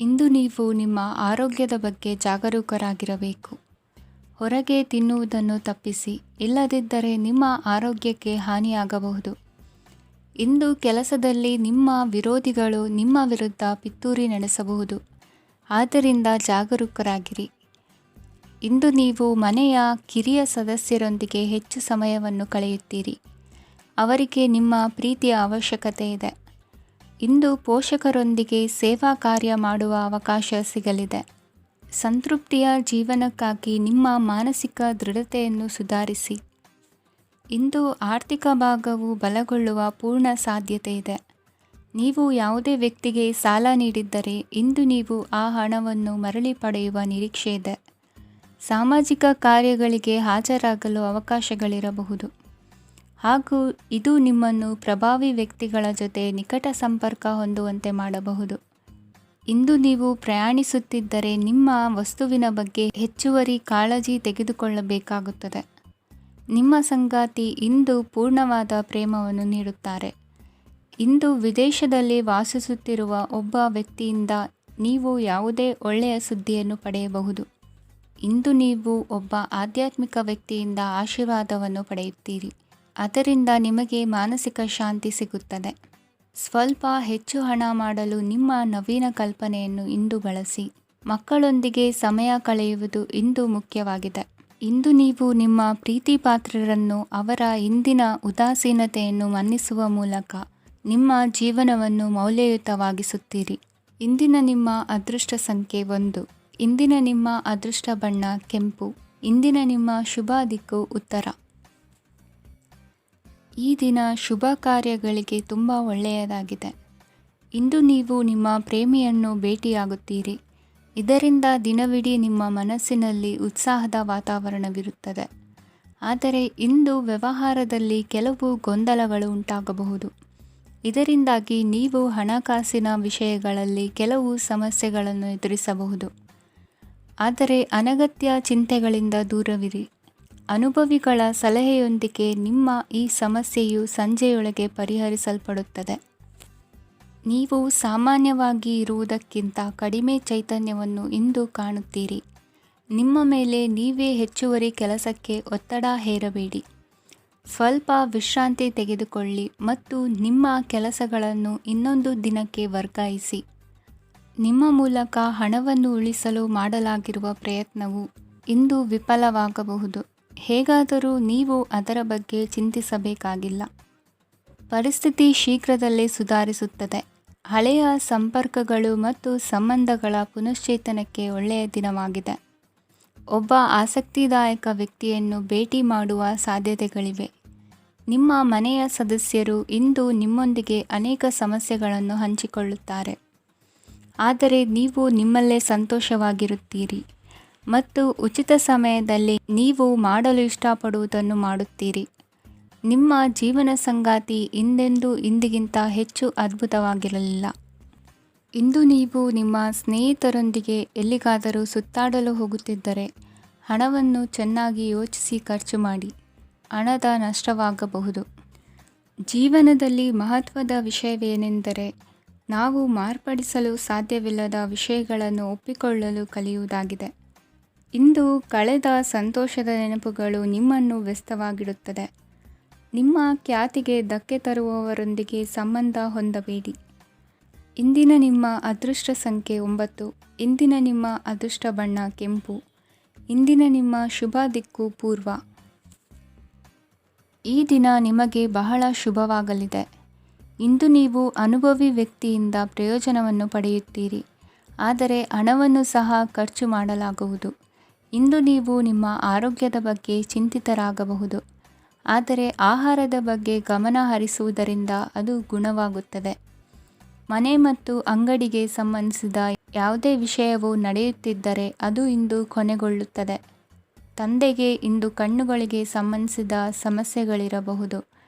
ಇಂದು ನೀವು ನಿಮ್ಮ ಆರೋಗ್ಯದ ಬಗ್ಗೆ ಜಾಗರೂಕರಾಗಿರಬೇಕು. ಹೊರಗೆ ತಿನ್ನುವುದನ್ನು ತಪ್ಪಿಸಿ, ಇಲ್ಲದಿದ್ದರೆ ನಿಮ್ಮ ಆರೋಗ್ಯಕ್ಕೆ ಹಾನಿಯಾಗಬಹುದು. ಇಂದು ಕೆಲಸದಲ್ಲಿ ನಿಮ್ಮ ವಿರೋಧಿಗಳು ನಿಮ್ಮ ವಿರುದ್ಧ ಪಿತೂರಿ ನಡೆಸಬಹುದು. ಆದ್ದರಿಂದ ಜಾಗರೂಕರಾಗಿರಿ. ಇಂದು ನೀವು ಮನೆಯ ಕಿರಿಯ ಸದಸ್ಯರೊಂದಿಗೆ ಹೆಚ್ಚು ಸಮಯವನ್ನು ಕಳೆಯುತ್ತೀರಿ. ಅವರಿಗೆ ನಿಮ್ಮ ಪ್ರೀತಿಯ ಅವಶ್ಯಕತೆ ಇದೆ. ಇಂದು ಪೋಷಕರೊಂದಿಗೆ ಸೇವಾ ಕಾರ್ಯ ಮಾಡುವ ಅವಕಾಶ ಸಿಗಲಿದೆ. ಸಂತೃಪ್ತಿಯ ಜೀವನಕ್ಕಾಗಿ ನಿಮ್ಮ ಮಾನಸಿಕ ದೃಢತೆಯನ್ನು ಸುಧಾರಿಸಿ. ಇಂದು ಆರ್ಥಿಕ ಭಾಗವು ಬಲಗೊಳ್ಳುವ ಪೂರ್ಣ ಸಾಧ್ಯತೆ ಇದೆ. ನೀವು ಯಾವುದೇ ವ್ಯಕ್ತಿಗೆ ಸಾಲ ನೀಡಿದ್ದರೆ ಇಂದು ನೀವು ಆ ಹಣವನ್ನು ಮರಳಿ ಪಡೆಯುವ ನಿರೀಕ್ಷೆ ಇದೆ. ಸಾಮಾಜಿಕ ಕಾರ್ಯಗಳಿಗೆ ಹಾಜರಾಗಲು ಅವಕಾಶಗಳಿರಬಹುದು. ಹಾಗೂ ಇದು ನಿಮ್ಮನ್ನು ಪ್ರಭಾವಿ ವ್ಯಕ್ತಿಗಳ ಜೊತೆ ನಿಕಟ ಸಂಪರ್ಕ ಹೊಂದುವಂತೆ ಮಾಡಬಹುದು. ಇಂದು ನೀವು ಪ್ರಯಾಣಿಸುತ್ತಿದ್ದರೆ ನಿಮ್ಮ ವಸ್ತುವಿನ ಬಗ್ಗೆ ಹೆಚ್ಚುವರಿ ಕಾಳಜಿ ತೆಗೆದುಕೊಳ್ಳಬೇಕಾಗುತ್ತದೆ. ನಿಮ್ಮ ಸಂಗಾತಿ ಇಂದು ಪೂರ್ಣವಾದ ಪ್ರೇಮವನ್ನು ನೀಡುತ್ತಾರೆ. ಇಂದು ವಿದೇಶದಲ್ಲಿ ವಾಸಿಸುತ್ತಿರುವ ಒಬ್ಬ ವ್ಯಕ್ತಿಯಿಂದ ನೀವು ಯಾವುದೇ ಒಳ್ಳೆಯ ಸುದ್ದಿಯನ್ನು ಪಡೆಯಬಹುದು. ಇಂದು ನೀವು ಒಬ್ಬ ಆಧ್ಯಾತ್ಮಿಕ ವ್ಯಕ್ತಿಯಿಂದ ಆಶೀರ್ವಾದವನ್ನು ಪಡೆಯುತ್ತೀರಿ. ಅದರಿಂದ ನಿಮಗೆ ಮಾನಸಿಕ ಶಾಂತಿ ಸಿಗುತ್ತದೆ. ಸ್ವಲ್ಪ ಹೆಚ್ಚು ಹಣ ಮಾಡಲು ನಿಮ್ಮ ನವೀನ ಕಲ್ಪನೆಯನ್ನು ಇಂದು ಬಳಸಿ. ಮಕ್ಕಳೊಂದಿಗೆ ಸಮಯ ಕಳೆಯುವುದು ಇಂದು ಮುಖ್ಯವಾಗಿದೆ. ಇಂದು ನೀವು ನಿಮ್ಮ ಪ್ರೀತಿ ಪಾತ್ರರನ್ನು ಅವರ ಇಂದಿನ ಉದಾಸೀನತೆಯನ್ನು ಮನ್ನಿಸುವ ಮೂಲಕ ನಿಮ್ಮ ಜೀವನವನ್ನು ಮೌಲ್ಯಯುತವಾಗಿಸುತ್ತೀರಿ. ಇಂದಿನ ನಿಮ್ಮ ಅದೃಷ್ಟ ಸಂಖ್ಯೆ 1. ಇಂದಿನ ನಿಮ್ಮ ಅದೃಷ್ಟ ಬಣ್ಣ ಕೆಂಪು. ಇಂದಿನ ನಿಮ್ಮ ಶುಭ ದಿಕ್ಕು ಉತ್ತರ. ಈ ದಿನ ಶುಭ ಕಾರ್ಯಗಳಿಗೆ ತುಂಬ ಒಳ್ಳೆಯದಾಗಿದೆ. ಇಂದು ನೀವು ನಿಮ್ಮ ಪ್ರೇಮಿಯನ್ನು ಭೇಟಿಯಾಗುತ್ತೀರಿ. ಇದರಿಂದ ದಿನವಿಡೀ ನಿಮ್ಮ ಮನಸ್ಸಿನಲ್ಲಿ ಉತ್ಸಾಹದ ವಾತಾವರಣವಿರುತ್ತದೆ. ಆದರೆ ಇಂದು ವ್ಯವಹಾರದಲ್ಲಿ ಕೆಲವು ಗೊಂದಲಗಳು ಉಂಟಾಗಬಹುದು. ಇದರಿಂದಾಗಿ ನೀವು ಹಣಕಾಸಿನ ವಿಷಯಗಳಲ್ಲಿ ಕೆಲವು ಸಮಸ್ಯೆಗಳನ್ನು ಎದುರಿಸಬಹುದು. ಆದರೆ ಅನಗತ್ಯ ಚಿಂತೆಗಳಿಂದ ದೂರವಿರಿ. ಅನುಭವಿಗಳ ಸಲಹೆಯೊಂದಿಗೆ ನಿಮ್ಮ ಈ ಸಮಸ್ಯೆಯು ಸಂಜೆಯೊಳಗೆ ಪರಿಹರಿಸಲ್ಪಡುತ್ತದೆ. ನೀವು ಸಾಮಾನ್ಯವಾಗಿ ಇರುವುದಕ್ಕಿಂತ ಕಡಿಮೆ ಚೈತನ್ಯವನ್ನು ಇಂದು ಕಾಣುತ್ತೀರಿ. ನಿಮ್ಮ ಮೇಲೆ ನೀವೇ ಹೆಚ್ಚುವರಿ ಕೆಲಸಕ್ಕೆ ಒತ್ತಡ ಹೇರಬೇಡಿ. ಸ್ವಲ್ಪ ವಿಶ್ರಾಂತಿ ತೆಗೆದುಕೊಳ್ಳಿ ಮತ್ತು ನಿಮ್ಮ ಕೆಲಸಗಳನ್ನು ಇನ್ನೊಂದು ದಿನಕ್ಕೆ ವರ್ಗಾಯಿಸಿ. ನಿಮ್ಮ ಮೂಲಕ ಹಣವನ್ನು ಉಳಿಸಲು ಮಾಡಲಾಗಿರುವ ಪ್ರಯತ್ನವು ಇಂದು ವಿಫಲವಾಗಬಹುದು. ಹೇಗಾದರೂ ನೀವು ಅದರ ಬಗ್ಗೆ ಚಿಂತಿಸಬೇಕಾಗಿಲ್ಲ. ಪರಿಸ್ಥಿತಿ ಶೀಘ್ರದಲ್ಲೇ ಸುಧಾರಿಸುತ್ತದೆ. ಹಳೆಯ ಸಂಪರ್ಕಗಳು ಮತ್ತು ಸಂಬಂಧಗಳ ಪುನಶ್ಚೇತನಕ್ಕೆ ಒಳ್ಳೆಯ ದಿನವಾಗಿದೆ. ಒಬ್ಬ ಆಸಕ್ತಿದಾಯಕ ವ್ಯಕ್ತಿಯನ್ನು ಭೇಟಿ ಮಾಡುವ ಸಾಧ್ಯತೆಗಳಿವೆ. ನಿಮ್ಮ ಮನೆಯ ಸದಸ್ಯರು ಇಂದು ನಿಮ್ಮೊಂದಿಗೆ ಅನೇಕ ಸಮಸ್ಯೆಗಳನ್ನು ಹಂಚಿಕೊಳ್ಳುತ್ತಾರೆ. ಆದರೆ ನೀವು ನಿಮ್ಮಲ್ಲೇ ಸಂತೋಷವಾಗಿರುತ್ತೀರಿ ಮತ್ತು ಉಚಿತ ಸಮಯದಲ್ಲಿ ನೀವು ಮಾಡಲು ಇಷ್ಟಪಡುವುದನ್ನು ಮಾಡುತ್ತೀರಿ. ನಿಮ್ಮ ಜೀವನ ಸಂಗಾತಿ ಇಂದಿಗಿಂತ ಹೆಚ್ಚು ಅದ್ಭುತವಾಗಿರಲಿಲ್ಲ. ಇಂದು ನೀವು ನಿಮ್ಮ ಸ್ನೇಹಿತರೊಂದಿಗೆ ಎಲ್ಲಿಗಾದರೂ ಸುತ್ತಾಡಲು ಹೋಗುತ್ತಿದ್ದರೆ ಹಣವನ್ನು ಚೆನ್ನಾಗಿ ಯೋಚಿಸಿ ಖರ್ಚು ಮಾಡಿ. ಹಣದ ನಷ್ಟವಾಗಬಹುದು. ಜೀವನದಲ್ಲಿ ಮಹತ್ವದ ವಿಷಯವೇನೆಂದರೆ ನಾವು ಮಾರ್ಪಡಿಸಲು ಸಾಧ್ಯವಿಲ್ಲದ ವಿಷಯಗಳನ್ನು ಒಪ್ಪಿಕೊಳ್ಳಲು ಕಲಿಯುವುದಾಗಿದೆ. ಇಂದು ಕಳೆದ ಸಂತೋಷದ ನೆನಪುಗಳು ನಿಮ್ಮನ್ನು ವ್ಯಸ್ತವಾಗಿಡುತ್ತದೆ. ನಿಮ್ಮ ಖ್ಯಾತಿಗೆ ಧಕ್ಕೆ ತರುವವರೊಂದಿಗೆ ಸಂಬಂಧ ಹೊಂದಬೇಡಿ. ಇಂದಿನ ನಿಮ್ಮ ಅದೃಷ್ಟ ಸಂಖ್ಯೆ 9. ಇಂದಿನ ನಿಮ್ಮ ಅದೃಷ್ಟ ಬಣ್ಣ ಕೆಂಪು. ಇಂದಿನ ನಿಮ್ಮ ಶುಭ ದಿಕ್ಕು ಪೂರ್ವ. ಈ ದಿನ ನಿಮಗೆ ಬಹಳ ಶುಭವಾಗಲಿದೆ. ಇಂದು ನೀವು ಅನುಭವಿ ವ್ಯಕ್ತಿಯಿಂದ ಪ್ರಯೋಜನವನ್ನು ಪಡೆಯುತ್ತೀರಿ. ಆದರೆ ಹಣವನ್ನು ಸಹ ಖರ್ಚು ಮಾಡಲಾಗುವುದು. ಇಂದು ನೀವು ನಿಮ್ಮ ಆರೋಗ್ಯದ ಬಗ್ಗೆ ಚಿಂತಿತರಾಗಬಹುದು. ಆದರೆ ಆಹಾರದ ಬಗ್ಗೆ ಗಮನ ಹರಿಸುವುದರಿಂದ ಅದು ಗುಣವಾಗುತ್ತದೆ. ಮನೆ ಮತ್ತು ಅಂಗಡಿಗೆ ಸಂಬಂಧಿಸಿದ ಯಾವುದೇ ವಿಷಯವು ನಡೆಯುತ್ತಿದ್ದರೆ ಅದು ಇಂದು ಕೊನೆಗೊಳ್ಳುತ್ತದೆ. ತಂದೆಗೆ ಇಂದು ಕಣ್ಣುಗಳಿಗೆ ಸಂಬಂಧಿಸಿದ ಸಮಸ್ಯೆಗಳಿರಬಹುದು.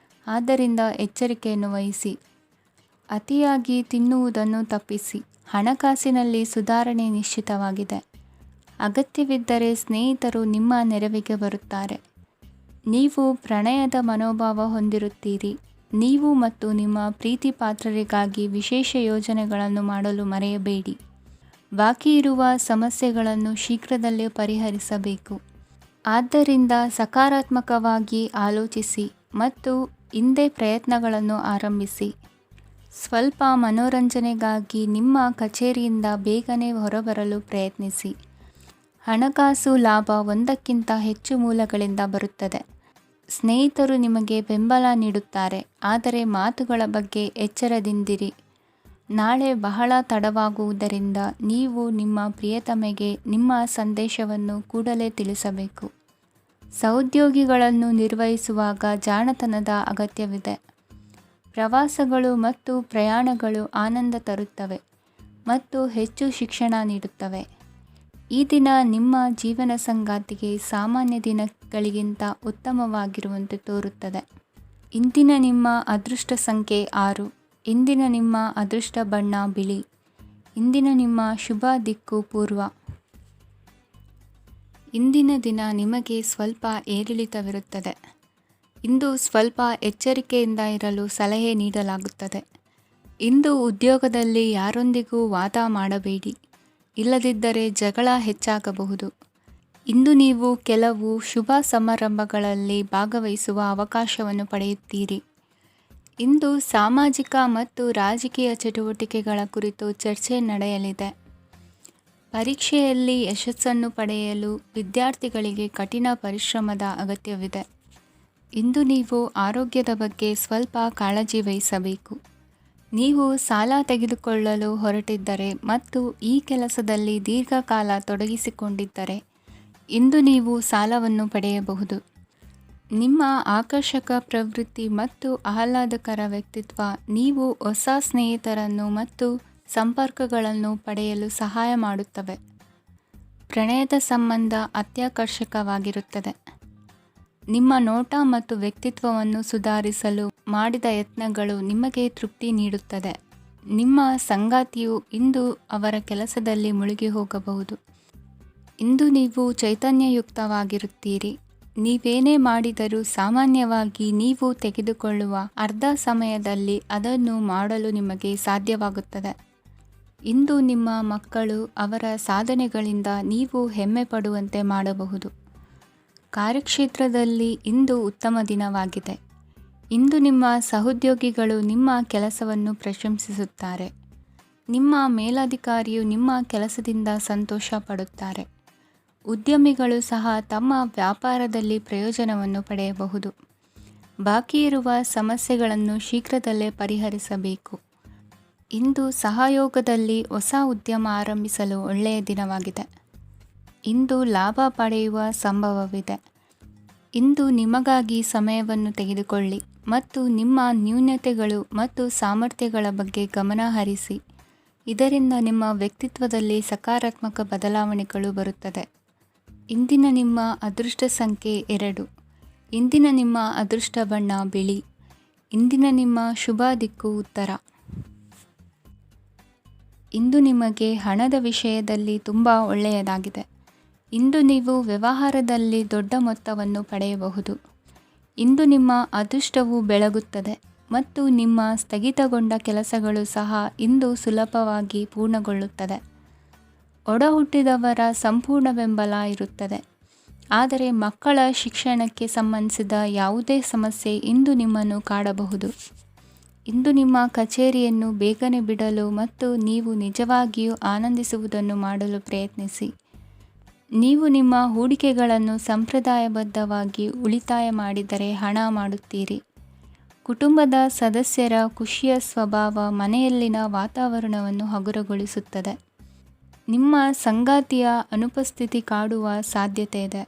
ಆದ್ದರಿಂದ ಎಚ್ಚರಿಕೆಯನ್ನು ವಹಿಸಿ. ಅತಿಯಾಗಿ ತಿನ್ನುವುದನ್ನು ತಪ್ಪಿಸಿ. ಹಣಕಾಸಿನಲ್ಲಿ ಸುಧಾರಣೆ ನಿಶ್ಚಿತವಾಗಿದೆ. ಅಗತ್ಯವಿದ್ದರೆ ಸ್ನೇಹಿತರು ನಿಮ್ಮ ನೆರವಿಗೆ ಬರುತ್ತಾರೆ. ನೀವು ಪ್ರಣಯದ ಮನೋಭಾವ ಹೊಂದಿರುತ್ತೀರಿ. ನೀವು ಮತ್ತು ನಿಮ್ಮ ಪ್ರೀತಿ ಪಾತ್ರರಿಗಾಗಿ ವಿಶೇಷ ಯೋಜನೆಗಳನ್ನು ಮಾಡಲು ಮರೆಯಬೇಡಿ. ಬಾಕಿ ಇರುವ ಸಮಸ್ಯೆಗಳನ್ನು ಶೀಘ್ರದಲ್ಲೇ ಪರಿಹರಿಸಬೇಕು. ಆದ್ದರಿಂದ ಸಕಾರಾತ್ಮಕವಾಗಿ ಆಲೋಚಿಸಿ ಮತ್ತು ಇಂದೇ ಪ್ರಯತ್ನಗಳನ್ನು ಆರಂಭಿಸಿ. ಸ್ವಲ್ಪ ಮನೋರಂಜನೆಗಾಗಿ ನಿಮ್ಮ ಕಚೇರಿಯಿಂದ ಬೇಗನೆ ಹೊರಬರಲು ಪ್ರಯತ್ನಿಸಿ. ಹಣಕಾಸು ಲಾಭ ಒಂದಕ್ಕಿಂತ ಹೆಚ್ಚು ಮೂಲಗಳಿಂದ ಬರುತ್ತದೆ. ಸ್ನೇಹಿತರು ನಿಮಗೆ ಬೆಂಬಲ ನೀಡುತ್ತಾರೆ, ಆದರೆ ಮಾತುಗಳ ಬಗ್ಗೆ ಎಚ್ಚರದಿಂದಿರಿ. ನಾಳೆ ಬಹಳ ತಡವಾಗುವುದರಿಂದ ನೀವು ನಿಮ್ಮ ಪ್ರಿಯತಮೆಗೆ ನಿಮ್ಮ ಸಂದೇಶವನ್ನು ಕೂಡಲೇ ತಿಳಿಸಬೇಕು. ಸಹೋದ್ಯೋಗಿಗಳನ್ನು ನಿರ್ವಹಿಸುವಾಗ ಜಾಣತನದ ಅಗತ್ಯವಿದೆ. ಪ್ರವಾಸಗಳು ಮತ್ತು ಪ್ರಯಾಣಗಳು ಆನಂದ ತರುತ್ತವೆ ಮತ್ತು ಹೆಚ್ಚು ಶಿಕ್ಷಣ ನೀಡುತ್ತವೆ. ಈ ದಿನ ನಿಮ್ಮ ಜೀವನ ಸಂಗಾತಿಗೆ ಸಾಮಾನ್ಯ ದಿನಗಳಿಗಿಂತ ಉತ್ತಮವಾಗಿರುವಂತೆ ತೋರುತ್ತದೆ. ಇಂದಿನ ನಿಮ್ಮ ಅದೃಷ್ಟ ಸಂಖ್ಯೆ 6. ಇಂದಿನ ನಿಮ್ಮ ಅದೃಷ್ಟ ಬಣ್ಣ ಬಿಳಿ. ಇಂದಿನ ನಿಮ್ಮ ಶುಭ ದಿಕ್ಕು ಪೂರ್ವ. ಇಂದಿನ ದಿನ ನಿಮಗೆ ಸ್ವಲ್ಪ ಏರಿಳಿತವಿರುತ್ತದೆ. ಇಂದು ಸ್ವಲ್ಪ ಎಚ್ಚರಿಕೆಯಿಂದ ಇರಲು ಸಲಹೆ ನೀಡಲಾಗುತ್ತದೆ. ಇಂದು ಉದ್ಯೋಗದಲ್ಲಿ ಯಾರೊಂದಿಗೂ ವಾದ ಮಾಡಬೇಡಿ, ಇಲ್ಲದಿದ್ದರೆ ಜಗಳ ಹೆಚ್ಚಾಗಬಹುದು. ಇಂದು ನೀವು ಕೆಲವು ಶುಭ ಸಮಾರಂಭಗಳಲ್ಲಿ ಭಾಗವಹಿಸುವ ಅವಕಾಶವನ್ನು ಪಡೆಯುತ್ತೀರಿ. ಇಂದು ಸಾಮಾಜಿಕ ಮತ್ತು ರಾಜಕೀಯ ಚಟುವಟಿಕೆಗಳ ಕುರಿತು ಚರ್ಚೆ ನಡೆಯಲಿದೆ. ಪರೀಕ್ಷೆಯಲ್ಲಿ ಯಶಸ್ಸನ್ನು ಪಡೆಯಲು ವಿದ್ಯಾರ್ಥಿಗಳಿಗೆ ಕಠಿಣ ಪರಿಶ್ರಮದ ಅಗತ್ಯವಿದೆ. ಇಂದು ನೀವು ಆರೋಗ್ಯದ ಬಗ್ಗೆ ಸ್ವಲ್ಪ ಕಾಳಜಿ ವಹಿಸಬೇಕು. ನೀವು ಸಾಲ ತೆಗೆದುಕೊಳ್ಳಲು ಹೊರಟಿದ್ದರೆ ಮತ್ತು ಈ ಕೆಲಸದಲ್ಲಿ ದೀರ್ಘಕಾಲ ತೊಡಗಿಸಿಕೊಂಡಿದ್ದರೆ ಇಂದು ನೀವು ಸಾಲವನ್ನು ಪಡೆಯಬಹುದು. ನಿಮ್ಮ ಆಕರ್ಷಕ ಪ್ರವೃತ್ತಿ ಮತ್ತು ಆಹ್ಲಾದಕರ ವ್ಯಕ್ತಿತ್ವ ನೀವು ಹೊಸ ಸ್ನೇಹಿತರನ್ನು ಮತ್ತು ಸಂಪರ್ಕಗಳನ್ನು ಪಡೆಯಲು ಸಹಾಯ ಮಾಡುತ್ತವೆ. ಪ್ರಣಯದ ಸಂಬಂಧ ಅತ್ಯಾಕರ್ಷಕವಾಗಿರುತ್ತದೆ. ನಿಮ್ಮ ನೋಟ ಮತ್ತು ವ್ಯಕ್ತಿತ್ವವನ್ನು ಸುಧಾರಿಸಲು ಮಾಡಿದ ಯತ್ನಗಳು ನಿಮಗೆ ತೃಪ್ತಿ ನೀಡುತ್ತದೆ. ನಿಮ್ಮ ಸಂಗಾತಿಯು ಇಂದು ಅವರ ಕೆಲಸದಲ್ಲಿ ಮುಳುಗಿ ಹೋಗಬಹುದು. ಇಂದು ನೀವು ಚೈತನ್ಯಯುಕ್ತವಾಗಿರುತ್ತೀರಿ. ನೀವೇನೇ ಮಾಡಿದರೂ ಸಾಮಾನ್ಯವಾಗಿ ನೀವು ತೆಗೆದುಕೊಳ್ಳುವ ಅರ್ಧ ಸಮಯದಲ್ಲಿ ಅದನ್ನು ಮಾಡಲು ನಿಮಗೆ ಸಾಧ್ಯವಾಗುತ್ತದೆ. ಇಂದು ನಿಮ್ಮ ಮಕ್ಕಳು ಅವರ ಸಾಧನೆಗಳಿಂದ ನೀವು ಹೆಮ್ಮೆ ಪಡುವಂತೆ ಮಾಡಬಹುದು. ಕಾರ್ಯಕ್ಷೇತ್ರದಲ್ಲಿ ಇಂದು ಉತ್ತಮ ದಿನವಾಗಿದೆ. ಇಂದು ನಿಮ್ಮ ಸಹೋದ್ಯೋಗಿಗಳು ನಿಮ್ಮ ಕೆಲಸವನ್ನು ಪ್ರಶಂಸಿಸುತ್ತಾರೆ. ನಿಮ್ಮ ಮೇಲಧಿಕಾರಿಯು ನಿಮ್ಮ ಕೆಲಸದಿಂದ ಸಂತೋಷ ಪಡುತ್ತಾರೆ. ಉದ್ಯಮಿಗಳು ಸಹ ತಮ್ಮ ವ್ಯಾಪಾರದಲ್ಲಿ ಪ್ರಯೋಜನವನ್ನು ಪಡೆಯಬಹುದು. ಬಾಕಿ ಇರುವ ಸಮಸ್ಯೆಗಳನ್ನು ಶೀಘ್ರದಲ್ಲೇ ಪರಿಹರಿಸಬೇಕು. ಇಂದು ಸಹಯೋಗದಲ್ಲಿ ಹೊಸ ಉದ್ಯಮ ಆರಂಭಿಸಲು ಒಳ್ಳೆಯ ದಿನವಾಗಿದೆ. ಇಂದು ಲಾಭ ಪಡೆಯುವ ಸಂಭವವಿದೆ. ಇಂದು ನಿಮಗಾಗಿ ಸಮಯವನ್ನು ತೆಗೆದುಕೊಳ್ಳಿ ಮತ್ತು ನಿಮ್ಮ ನ್ಯೂನತೆಗಳು ಮತ್ತು ಸಾಮರ್ಥ್ಯಗಳ ಬಗ್ಗೆ ಗಮನ ಹರಿಸಿ. ಇದರಿಂದ ನಿಮ್ಮ ವ್ಯಕ್ತಿತ್ವದಲ್ಲಿ ಸಕಾರಾತ್ಮಕ ಬದಲಾವಣೆಗಳು ಬರುತ್ತದೆ. ಇಂದಿನ ನಿಮ್ಮ ಅದೃಷ್ಟ ಸಂಖ್ಯೆ 2. ಇಂದಿನ ನಿಮ್ಮ ಅದೃಷ್ಟ ಬಣ್ಣ ಬಿಳಿ. ಇಂದಿನ ನಿಮ್ಮ ಶುಭ ದಿಕ್ಕು ಉತ್ತರ. ಇಂದು ನಿಮಗೆ ಹಣದ ವಿಷಯದಲ್ಲಿ ತುಂಬ ಒಳ್ಳೆಯದಾಗಿದೆ. ಇಂದು ನೀವು ವ್ಯವಹಾರದಲ್ಲಿ ದೊಡ್ಡ ಮೊತ್ತವನ್ನು ಪಡೆಯಬಹುದು. ಇಂದು ನಿಮ್ಮ ಅದೃಷ್ಟವು ಬೆಳಗುತ್ತದೆ ಮತ್ತು ನಿಮ್ಮ ಸ್ಥಗಿತಗೊಂಡ ಕೆಲಸಗಳು ಸಹ ಇಂದು ಸುಲಭವಾಗಿ ಪೂರ್ಣಗೊಳ್ಳುತ್ತದೆ. ಒಡಹುಟ್ಟಿದವರ ಸಂಪೂರ್ಣ ಬೆಂಬಲ ಇರುತ್ತದೆ. ಆದರೆ ಮಕ್ಕಳ ಶಿಕ್ಷಣಕ್ಕೆ ಸಂಬಂಧಿಸಿದ ಯಾವುದೇ ಸಮಸ್ಯೆ ಇಂದು ನಿಮ್ಮನ್ನು ಕಾಡಬಹುದು. ಇಂದು ನಿಮ್ಮ ಕಚೇರಿಯನ್ನು ಬೇಗನೆ ಬಿಡಲು ಮತ್ತು ನೀವು ನಿಜವಾಗಿಯೂ ಆನಂದಿಸುವುದನ್ನು ಮಾಡಲು ಪ್ರಯತ್ನಿಸಿ. ನೀವು ನಿಮ್ಮ ಹೂಡಿಕೆಗಳನ್ನು ಸಂಪ್ರದಾಯಬದ್ಧವಾಗಿ ಉಳಿತಾಯ ಮಾಡಿದರೆ ಹಣ ಮಾಡುತ್ತೀರಿ. ಕುಟುಂಬದ ಸದಸ್ಯರ ಖುಷಿಯ ಸ್ವಭಾವ ಮನೆಯಲ್ಲಿನ ವಾತಾವರಣವನ್ನು ಹಗುರಗೊಳಿಸುತ್ತದೆ. ನಿಮ್ಮ ಸಂಗಾತಿಯ ಅನುಪಸ್ಥಿತಿ ಕಾಡುವ ಸಾಧ್ಯತೆ ಇದೆ.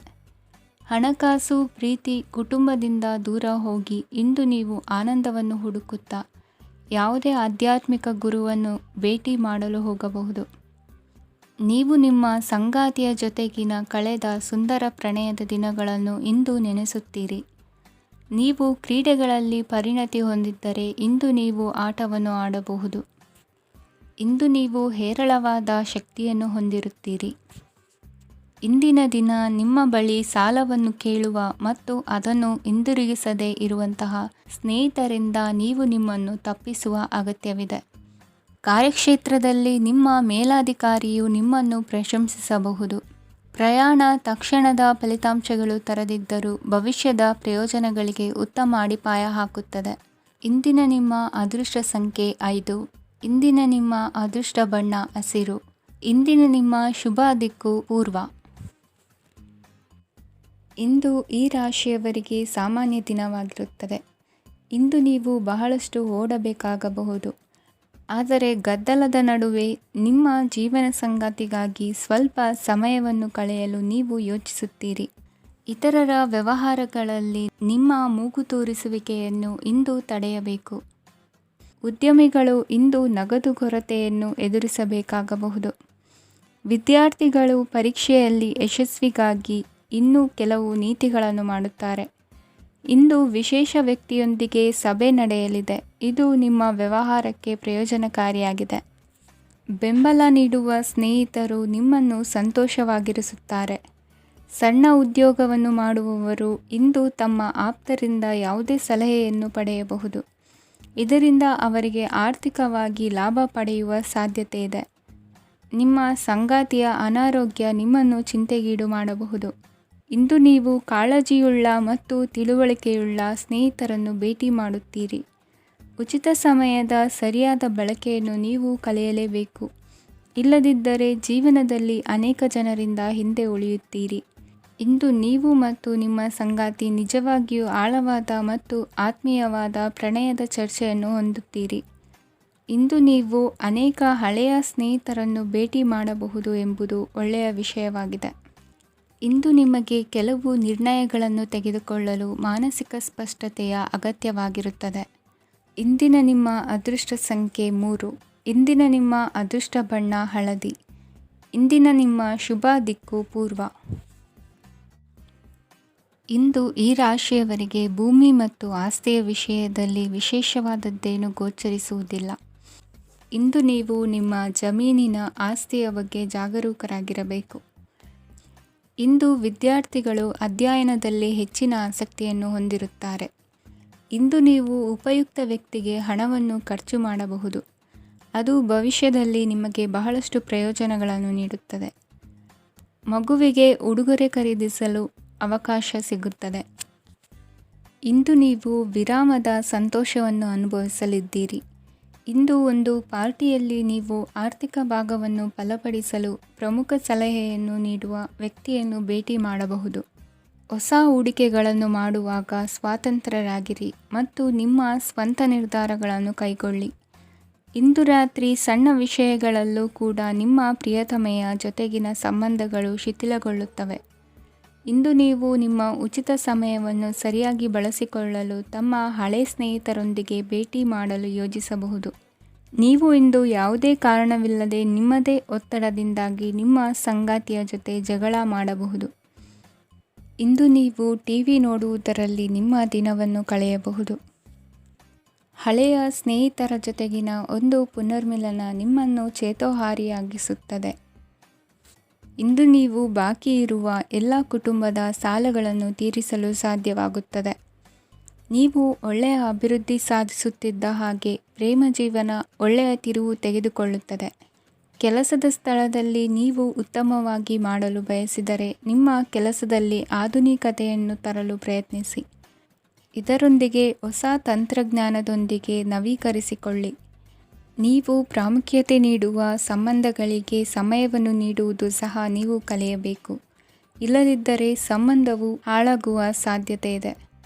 ಹಣಕಾಸು, ಪ್ರೀತಿ, ಕುಟುಂಬದಿಂದ ದೂರ ಹೋಗಿ ಇಂದು ನೀವು ಆನಂದವನ್ನು ಹುಡುಕುತ್ತಾ ಯಾವುದೇ ಆಧ್ಯಾತ್ಮಿಕ ಗುರುವನ್ನು ಭೇಟಿ ಮಾಡಲು ಹೋಗಬಹುದು. ನೀವು ನಿಮ್ಮ ಸಂಗಾತಿಯ ಜೊತೆಗಿನ ಕಳೆದ ಸುಂದರ ಪ್ರಣಯದ ದಿನಗಳನ್ನು ಇಂದು ನೆನೆಸುತ್ತೀರಿ. ನೀವು ಕ್ರೀಡೆಗಳಲ್ಲಿ ಪರಿಣತಿ ಹೊಂದಿದ್ದರೆ ಇಂದು ನೀವು ಆಟವನ್ನು ಆಡಬಹುದು. ಇಂದು ನೀವು ಹೇರಳವಾದ ಶಕ್ತಿಯನ್ನು ಹೊಂದಿರುತ್ತೀರಿ. ಇಂದಿನ ದಿನ ನಿಮ್ಮ ಬಳಿ ಸಾಲವನ್ನು ಕೇಳುವ ಮತ್ತು ಅದನ್ನು ಹಿಂದಿರುಗಿಸದೇ ಇರುವಂತಹ ಸ್ನೇಹಿತರಿಂದ ನೀವು ನಿಮ್ಮನ್ನು ತಪ್ಪಿಸುವ ಅಗತ್ಯವಿದೆ. ಕಾರ್ಯಕ್ಷೇತ್ರದಲ್ಲಿ ನಿಮ್ಮ ಮೇಲಾಧಿಕಾರಿಯು ನಿಮ್ಮನ್ನು ಪ್ರಶಂಸಿಸಬಹುದು. ಪ್ರಯಾಣ ತಕ್ಷಣದ ಫಲಿತಾಂಶಗಳು ತರದಿದ್ದರೂ ಭವಿಷ್ಯದ ಪ್ರಯೋಜನಗಳಿಗೆ ಉತ್ತಮ ಅಡಿಪಾಯ ಹಾಕುತ್ತದೆ. ಇಂದಿನ ನಿಮ್ಮ ಅದೃಷ್ಟ ಸಂಖ್ಯೆ 5. ಇಂದಿನ ನಿಮ್ಮ ಅದೃಷ್ಟ ಬಣ್ಣ ಹಸಿರು. ಇಂದಿನ ನಿಮ್ಮ ಶುಭ ದಿಕ್ಕು ಪೂರ್ವ. ಇಂದು ಈ ರಾಶಿಯವರಿಗೆ ಸಾಮಾನ್ಯ ದಿನವಾಗಿರುತ್ತದೆ. ಇಂದು ನೀವು ಬಹಳಷ್ಟು ಓಡಬೇಕಾಗಬಹುದು. ಆದರೆ ಗದ್ದಲದ ನಡುವೆ ನಿಮ್ಮ ಜೀವನ ಸಂಗಾತಿಗಾಗಿ ಸ್ವಲ್ಪ ಸಮಯವನ್ನು ಕಳೆಯಲು ನೀವು ಯೋಚಿಸುತ್ತೀರಿ. ಇತರರ ವ್ಯವಹಾರಗಳಲ್ಲಿ ನಿಮ್ಮ ಮೂಗು ತೂರಿಸುವಿಕೆಯನ್ನು ಇಂದು ತಡೆಯಬೇಕು. ಉದ್ಯಮಿಗಳು ಇಂದು ನಗದು ಕೊರತೆಯನ್ನು ಎದುರಿಸಬೇಕಾಗಬಹುದು. ವಿದ್ಯಾರ್ಥಿಗಳು ಪರೀಕ್ಷೆಯಲ್ಲಿ ಯಶಸ್ವಿಗಾಗಿ ಇನ್ನೂ ಕೆಲವು ನೀತಿಗಳನ್ನು ಮಾಡುತ್ತಾರೆ. ಇಂದು ವಿಶೇಷ ವ್ಯಕ್ತಿಯೊಂದಿಗೆ ಸಭೆ ನಡೆಯಲಿದೆ. ಇದು ನಿಮ್ಮ ವ್ಯವಹಾರಕ್ಕೆ ಪ್ರಯೋಜನಕಾರಿಯಾಗಿದೆ. ಬೆಂಬಲ ನೀಡುವ ಸ್ನೇಹಿತರು ನಿಮ್ಮನ್ನು ಸಂತೋಷವಾಗಿರಿಸುತ್ತಾರೆ. ಸಣ್ಣ ಉದ್ಯೋಗವನ್ನು ಮಾಡುವವರು ಇಂದು ತಮ್ಮ ಆಪ್ತರಿಂದ ಯಾವುದೇ ಸಲಹೆಯನ್ನು ಪಡೆಯಬಹುದು. ಇದರಿಂದ ಅವರಿಗೆ ಆರ್ಥಿಕವಾಗಿ ಲಾಭ ಪಡೆಯುವ ಸಾಧ್ಯತೆ ಇದೆ. ನಿಮ್ಮ ಸಂಗಾತಿಯ ಅನಾರೋಗ್ಯ ನಿಮ್ಮನ್ನು ಚಿಂತೆಗೀಡು ಮಾಡಬಹುದು. ಇಂದು ನೀವು ಕಾಳಜಿಯುಳ್ಳ ಮತ್ತು ತಿಳುವಳಿಕೆಯುಳ್ಳ ಸ್ನೇಹಿತರನ್ನು ಭೇಟಿ ಮಾಡುತ್ತೀರಿ. ಉಚಿತ ಸಮಯದ ಸರಿಯಾದ ಬಳಕೆಯನ್ನು ನೀವು ಕಲಿಯಲೇಬೇಕು. ಇಲ್ಲದಿದ್ದರೆ ಜೀವನದಲ್ಲಿ ಅನೇಕ ಜನರಿಂದ ಹಿಂದೆ ಉಳಿಯುತ್ತೀರಿ. ಇಂದು ನೀವು ಮತ್ತು ನಿಮ್ಮ ಸಂಗಾತಿ ನಿಜವಾಗಿಯೂ ಆಳವಾದ ಮತ್ತು ಆತ್ಮೀಯವಾದ ಪ್ರಣಯದ ಚರ್ಚೆಯನ್ನು ಹೊಂದುತ್ತೀರಿ. ಇಂದು ನೀವು ಅನೇಕ ಹಳೆಯ ಸ್ನೇಹಿತರನ್ನು ಭೇಟಿ ಮಾಡಬಹುದು ಎಂಬುದು ಒಳ್ಳೆಯ ವಿಷಯವಾಗಿದೆ. ಇಂದು ನಿಮಗೆ ಕೆಲವು ನಿರ್ಣಯಗಳನ್ನು ತೆಗೆದುಕೊಳ್ಳಲು ಮಾನಸಿಕ ಸ್ಪಷ್ಟತೆಯ ಅಗತ್ಯವಾಗಿರುತ್ತದೆ. ಇಂದಿನ ನಿಮ್ಮ ಅದೃಷ್ಟ ಸಂಖ್ಯೆ 3. ಇಂದಿನ ನಿಮ್ಮ ಅದೃಷ್ಟ ಬಣ್ಣ ಹಳದಿ. ಇಂದಿನ ನಿಮ್ಮ ಶುಭ ದಿಕ್ಕು ಪೂರ್ವ. ಇಂದು ಈ ರಾಶಿಯವರಿಗೆ ಭೂಮಿ ಮತ್ತು ಆಸ್ತಿಯ ವಿಷಯದಲ್ಲಿ ವಿಶೇಷವಾದದ್ದೇನು ಗೋಚರಿಸುವುದಿಲ್ಲ. ಇಂದು ನೀವು ನಿಮ್ಮ ಜಮೀನಿನ ಆಸ್ತಿಯ ಬಗ್ಗೆ ಜಾಗರೂಕರಾಗಿರಬೇಕು. ಇಂದು ವಿದ್ಯಾರ್ಥಿಗಳು ಅಧ್ಯಯನದಲ್ಲಿ ಹೆಚ್ಚಿನ ಆಸಕ್ತಿಯನ್ನು ಹೊಂದಿರುತ್ತಾರೆ. ಇಂದು ನೀವು ಉಪಯುಕ್ತ ವ್ಯಕ್ತಿಗೆ ಹಣವನ್ನು ಖರ್ಚು ಮಾಡಬಹುದು. ಅದು ಭವಿಷ್ಯದಲ್ಲಿ ನಿಮಗೆ ಬಹಳಷ್ಟು ಪ್ರಯೋಜನಗಳನ್ನು ನೀಡುತ್ತದೆ. ಮಗುವಿಗೆ ಉಡುಗೊರೆ ಖರೀದಿಸಲು ಅವಕಾಶ ಸಿಗುತ್ತದೆ. ಇಂದು ನೀವು ವಿರಾಮದ ಸಂತೋಷವನ್ನು ಅನುಭವಿಸಲಿದ್ದೀರಿ. ಇಂದು ಒಂದು ಪಾರ್ಟಿಯಲ್ಲಿ ನೀವು ಆರ್ಥಿಕ ಭಾಗವನ್ನು ಬಲಪಡಿಸಲು ಪ್ರಮುಖ ಸಲಹೆಯನ್ನು ನೀಡುವ ವ್ಯಕ್ತಿಯನ್ನು ಭೇಟಿ ಮಾಡಬಹುದು. ಹೊಸ ಹೂಡಿಕೆಗಳನ್ನು ಮಾಡುವಾಗ ಸ್ವತಂತ್ರರಾಗಿರಿ ಮತ್ತು ನಿಮ್ಮ ಸ್ವಂತ ನಿರ್ಧಾರಗಳನ್ನು ಕೈಗೊಳ್ಳಿ. ಇಂದು ರಾತ್ರಿ ಸಣ್ಣ ವಿಷಯಗಳಲ್ಲೂ ಕೂಡ ನಿಮ್ಮ ಪ್ರಿಯತಮೆಯ ಜೊತೆಗಿನ ಸಂಬಂಧಗಳು ಶಿಥಿಲಗೊಳ್ಳುತ್ತವೆ. ಇಂದು ನೀವು ನಿಮ್ಮ ಉಚಿತ ಸಮಯವನ್ನು ಸರಿಯಾಗಿ ಬಳಸಿಕೊಳ್ಳಲು ತಮ್ಮ ಹಳೆ ಸ್ನೇಹಿತರೊಂದಿಗೆ ಭೇಟಿ ಮಾಡಲು ಯೋಜಿಸಬಹುದು. ನೀವು ಇಂದು ಯಾವುದೇ ಕಾರಣವಿಲ್ಲದೆ ನಿಮ್ಮದೇ ಒತ್ತಡದಿಂದಾಗಿ ನಿಮ್ಮ ಸಂಗಾತಿಯ ಜೊತೆ ಜಗಳ ಮಾಡಬಹುದು. ಇಂದು ನೀವು ಟಿವಿ ನೋಡುವುದರಲ್ಲಿ ನಿಮ್ಮ ದಿನವನ್ನು ಕಳೆಯಬಹುದು. ಹಳೆಯ ಸ್ನೇಹಿತರ ಜೊತೆಗಿನ ಒಂದು ಪುನರ್ಮಿಲನ ನಿಮ್ಮನ್ನು ಚೇತೋಹಾರಿಯಾಗಿಸುತ್ತದೆ. ಇಂದು ನೀವು ಬಾಕಿ ಇರುವ ಎಲ್ಲ ಕುಟುಂಬದ ಸಾಲಗಳನ್ನು ತೀರಿಸಲು ಸಾಧ್ಯವಾಗುತ್ತದೆ. ನೀವು ಒಳ್ಳೆಯ ಅಭಿವೃದ್ಧಿ ಸಾಧಿಸುತ್ತಿದ್ದ ಹಾಗೆ ಪ್ರೇಮ ಜೀವನ ಒಳ್ಳೆಯ ತಿರುವು ತೆಗೆದುಕೊಳ್ಳುತ್ತದೆ. ಕೆಲಸದ ಸ್ಥಳದಲ್ಲಿ ನೀವು ಉತ್ತಮವಾಗಿ ಮಾಡಲು ಬಯಸಿದರೆ ನಿಮ್ಮ ಕೆಲಸದಲ್ಲಿ ಆಧುನಿಕತೆಯನ್ನು ತರಲು ಪ್ರಯತ್ನಿಸಿ. ಇದರೊಂದಿಗೆ ಹೊಸ ತಂತ್ರಜ್ಞಾನದೊಂದಿಗೆ ನವೀಕರಿಸಿಕೊಳ್ಳಿ. ನೀವು ಪ್ರಾಮುಖ್ಯತೆ ನೀಡುವ ಸಂಬಂಧಗಳಿಗೆ ಸಮಯವನ್ನು ನೀಡುವುದು ಸಹ ನೀವು ಕಲಿಯಬೇಕು. ಇಲ್ಲದಿದ್ದರೆ ಸಂಬಂಧವು ಹಾಳಾಗುವ ಸಾಧ್ಯತೆ ಇದೆ.